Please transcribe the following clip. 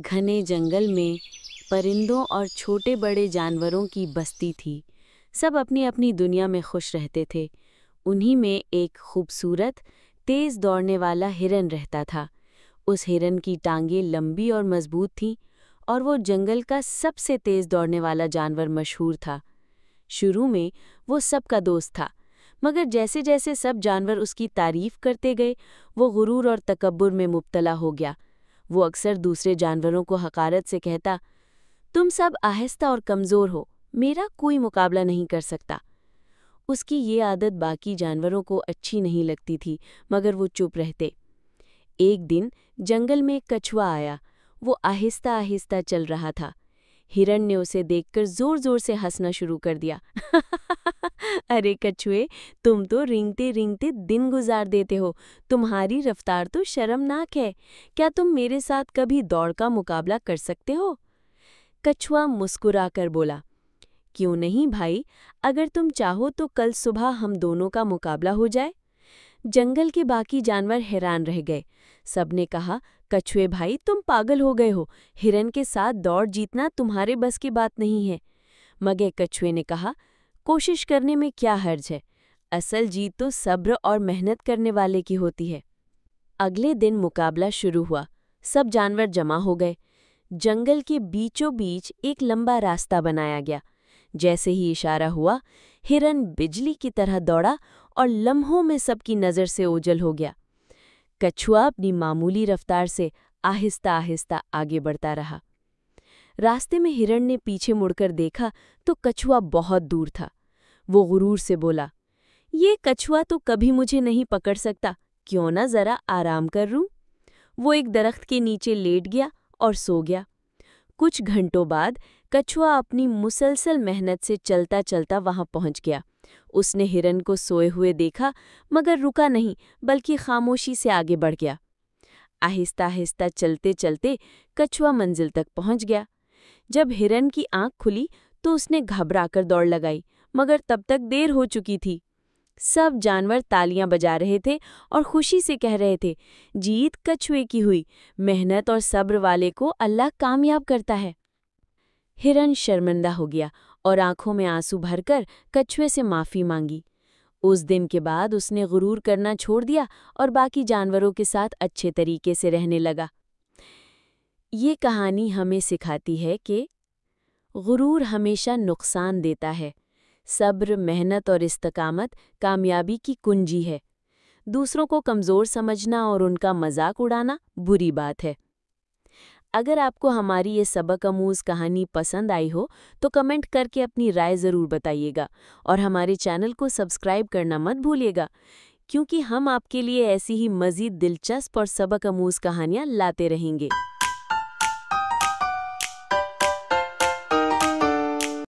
घने जंगल में परिंदों और छोटे बड़े जानवरों की बस्ती थी। सब अपनी अपनी दुनिया में खुश रहते थे। उन्हीं में एक खूबसूरत तेज दौड़ने वाला हिरन रहता था। उस हिरन की टांगें लंबी और मजबूत थीं और वो जंगल का सबसे तेज दौड़ने वाला जानवर मशहूर था। शुरू में वो सबका दोस्त था, मगर जैसे जैसे सब जानवर उसकी तारीफ करते गए, वो गुरूर और तकब्बुर में मुब्तला हो गया। वो अक्सर दूसरे जानवरों को हकारत से कहता, तुम सब आहिस्ता और कमज़ोर हो, मेरा कोई मुकाबला नहीं कर सकता। उसकी ये आदत बाकी जानवरों को अच्छी नहीं लगती थी, मगर वो चुप रहते। एक दिन जंगल में एक कछुआ आया। वो आहिस्ता आहिस्ता चल रहा था। हिरन ने उसे देखकर जोर जोर से हंसना शुरू कर दिया। अरे कछुए, तुम तो रेंगते रेंगते दिन गुजार देते हो। तुम्हारी रफ्तार तो शर्मनाक है। क्या तुम मेरे साथ कभी दौड़ का मुकाबला कर सकते हो? कछुआ मुस्कुराकर बोला, क्यों नहीं भाई, अगर तुम चाहो तो कल सुबह हम दोनों का मुकाबला हो जाए। जंगल के बाकी जानवर हैरान रह गए। सबने कहा, कछुए भाई, तुम पागल हो गए हो। हिरन के साथ दौड़ जीतना तुम्हारे बस की बात नहीं है। मगर कछुए ने कहा, कोशिश करने में क्या हर्ज है। असल जीत तो सब्र और मेहनत करने वाले की होती है। अगले दिन मुकाबला शुरू हुआ। सब जानवर जमा हो गए। जंगल के बीचों बीच एक लंबा रास्ता बनाया गया। जैसे ही इशारा हुआ, हिरन बिजली की तरह दौड़ा और लम्हों में सबकी नज़र से ओझल हो गया। कछुआ अपनी मामूली रफ्तार से आहिस्ता आहिस्ता आगे बढ़ता रहा। रास्ते में हिरन ने पीछे मुड़कर देखा तो कछुआ बहुत दूर था। वो गुरूर से बोला, ये कछुआ तो कभी मुझे नहीं पकड़ सकता, क्यों ना ज़रा आराम कर लूं। वो एक दरख्त के नीचे लेट गया और सो गया। कुछ घंटों बाद कछुआ अपनी मुसलसल मेहनत से चलता चलता वहां पहुंच गया। उसने हिरन को सोए हुए देखा, मगर रुका नहीं, बल्कि खामोशी से आगे बढ़ गया। आहिस्ता आहिस्ता चलते चलते कछुआ मंजिल तक पहुंच गया। जब हिरन की आंख खुली तो उसने घबराकर दौड़ लगाई, मगर तब तक देर हो चुकी थी। सब जानवर तालियां बजा रहे थे और खुशी से कह रहे थे, जीत कछुए की हुई। मेहनत और सब्र वाले को अल्लाह कामयाब करता है। हिरन शर्मिंदा हो गया और आंखों में आंसू भरकर कछुए से माफ़ी मांगी। उस दिन के बाद उसने गुरूर करना छोड़ दिया और बाकी जानवरों के साथ अच्छे तरीके से रहने लगा। ये कहानी हमें सिखाती है कि गुरूर हमेशा नुकसान देता है। सब्र, मेहनत और इस्तकामत कामयाबी की कुंजी है। दूसरों को कमज़ोर समझना और उनका मजाक उड़ाना बुरी बात है। अगर आपको हमारी ये सबक आमूज़ कहानी पसंद आई हो तो कमेंट करके अपनी राय ज़रूर बताइएगा और हमारे चैनल को सब्सक्राइब करना मत भूलिएगा, क्योंकि हम आपके लिए ऐसी ही मज़ीद दिलचस्प और सबक आमूज़ कहानियाँ लाते रहेंगे।